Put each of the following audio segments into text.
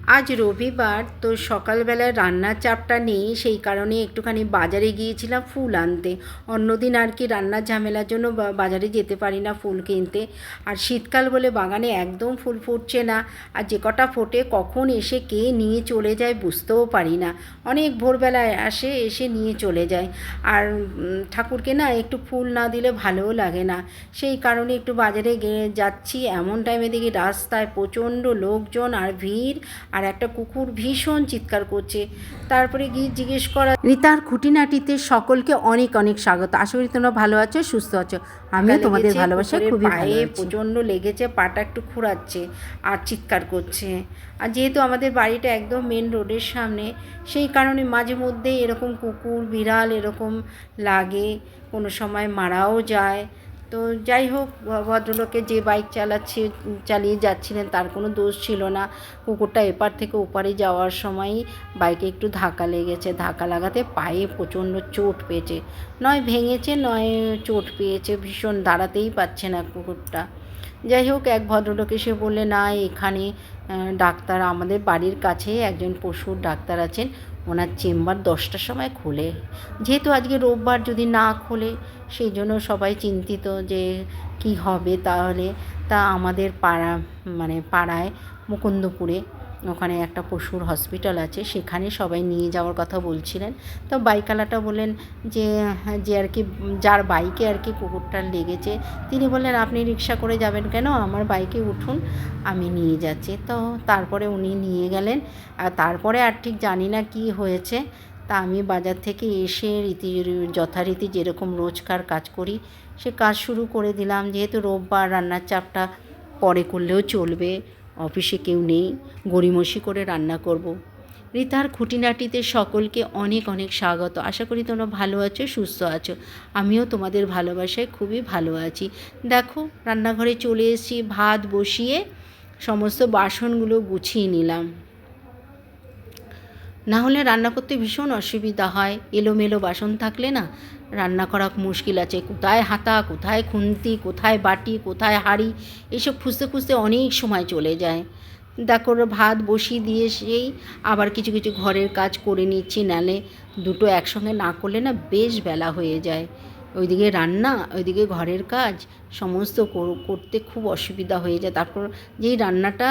আজ রবিবার, তো সকালবেলায় রান্নার চাপটা নেই, সেই কারণে একটুখানি বাজারে গিয়েছিলাম ফুল আনতে। অন্যদিন আর কি রান্নার ঝামেলার জন্য বাজারে যেতে পারি না ফুল কিনতে। আর শীতকাল বলে বাগানে একদম ফুল ফুটছে না, আর যে কটা ফোটে কখন এসে কে নিয়ে চলে যায় বুঝতেও পারি না। অনেক ভোরবেলায় এসে নিয়ে চলে যায়। আর ঠাকুরকে না একটু ফুল না দিলে ভালোও লাগে না। সেই কারণে একটু বাজারে যাচ্ছি, এমন টাইমে দেখি রাস্তায় প্রচণ্ড লোকজন আর ভিড়, আর একটা কুকুর ভীষণ চিৎকার করছে। তারপরে গিয়ে জিজ্ঞেস করা রিতার খুঁটিনাটিতে সকলকে অনেক অনেক স্বাগত। আশা করি তোমরা ভালো আছো, সুস্থ আছো। আমিও তোমাদের ভালোবাসায় খুবই ভালো আছি। প্রচণ্ড লেগেছে, পাটা একটু খুঁড়াচ্ছে আর চিৎকার করছে। আর যেহেতু আমাদের বাড়িটা একদম মেন রোডের সামনে, সেই কারণে মাঝে মধ্যে এরকম কুকুর বিড়াল এরকম লাগে, কোনো সময় মারাও যায়। তো যাই হোক, ভদ্রলোকে যে বাইক চালিয়ে যাচ্ছিলেন তার কোনো দোষ ছিল না। কুকুরটা এপার থেকে ওপারে যাওয়ার সময়ই বাইকে একটু ধাক্কা লেগেছে। ধাক্কা লাগাতে পায়ে প্রচণ্ড চোট পেয়েছে, নয় ভেঙেছে নয় চোট পেয়েছে, ভীষণ দাঁড়াতেই পারছে না কুকুরটা। যাই হোক, এক ভদ্রলোক এসে বললে না, এখানে ডাক্তার আমাদের বাড়ির কাছেই একজন পশুর ডাক্তার আছেন, ওনার চেম্বার 10টার সময় খোলে। যেহেতু আজকে রোববার, যদি না খোলে সেই জন্য সবাই চিন্তিত যে কি হবে তাহলে। তা আমাদের পাড়ায় মুকুন্দপুরে ওখানে একটা পশুর হসপিটাল আছে, সেখানে সবাই নিয়ে যাওয়ার কথা বলছিলেন। তো বাইকওয়ালাটা বললেন যে আর কি, যার বাইকে আর কি কুকুরটা লেগেছে, তিনি বললেন আপনি রিক্সা করে যাবেন কেন, আমার বাইকে উঠুন, আমি নিয়ে যাচ্ছি। তো তারপরে উনি নিয়ে গেলেন। আর তারপরে আর ঠিক জানি না কি হয়েছে। তা আমি বাজার থেকে এসে যথারীতি যেরকম রোজকার কাজ করি সে কাজ শুরু করে দিলাম। যেহেতু রোববার, রান্নার চাপটা পরে করলেও চলবে, অফিসে কেউ নেই, গড়িমসি করে রান্না করব। রিতার খুঁটিনাটিতে সকলকে অনেক অনেক স্বাগত। আশা করি তোমরা ভালো আছো, সুস্থ আছো। আমিও তোমাদের ভালোবাসায় খুবই ভালো আছি। দেখো, রান্নাঘরে চলে এসেছি, ভাত বসিয়ে সমস্ত বাসনগুলো গুছিয়ে নিলাম। না হলে রান্না করতে ভীষণ অসুবিধা হয়, এলোমেলো বাসন থাকলে না রান্না করা মুশকিল আছে। কোথায় হাতা, কোথায় খুন্তি, কোথায় বাটি, কোথায় হাঁড়ি, এসব খুঁজতে খুঁজতে অনেক সময় চলে যায়। দেখো, ভাত বসিয়ে দিয়ে সেই আবার কিছু কিছু ঘরের কাজ করে নিচ্ছি, নালে দুটো একসঙ্গে না করলে না বেশ বেলা হয়ে যায়। ওইদিকে রান্না, ওইদিকে ঘরের কাজ, সমস্ত করতে খুব অসুবিধা হয়ে যায়। তারপর যেই রান্নাটা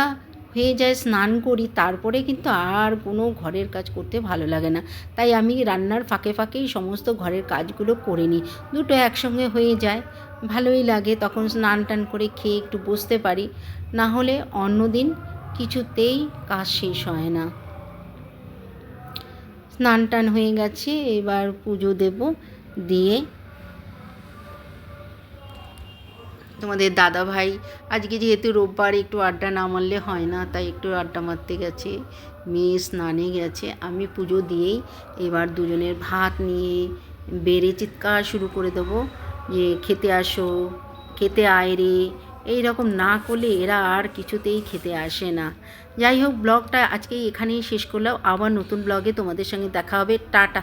হয়ে যায়, স্নান করি, তারপরে কিন্তু আর কোনো ঘরের কাজ করতে ভালো লাগে না। তাই আমি রান্নার ফাঁকে ফাঁকেই সমস্ত ঘরের কাজগুলো করে নিই, দুটো একসঙ্গে হয়ে যায়, ভালোই লাগে। তখন স্নান টান করে খেয়ে একটু বসতে পারি, না হলে অন্যদিন কিছুতেই কাজ শেষ হয় না। স্নান টান হয়ে গেছে, এবার পুজো দেব। দিয়ে তোমাদের দাদা ভাই আজকে যেহেতু রোববার, একটু আড্ডা না মারলে হয় না, তাই একটু আড্ডা মারতে গেছে। মেয়ে স্নানে গেছে, আমি পুজো দিয়েই এবার দুজনের ভাত নিয়ে বেড়ে চিৎকার শুরু করে দেবো যে খেতে আসো, খেতে আয় রে। এই রকম না করলে এরা আর কিছুতেই খেতে আসে না। যাই হোক, ব্লগটা আজকে এখানেই শেষ করলাম। আবার নতুন ব্লগে তোমাদের সঙ্গে দেখা হবে। টাটা।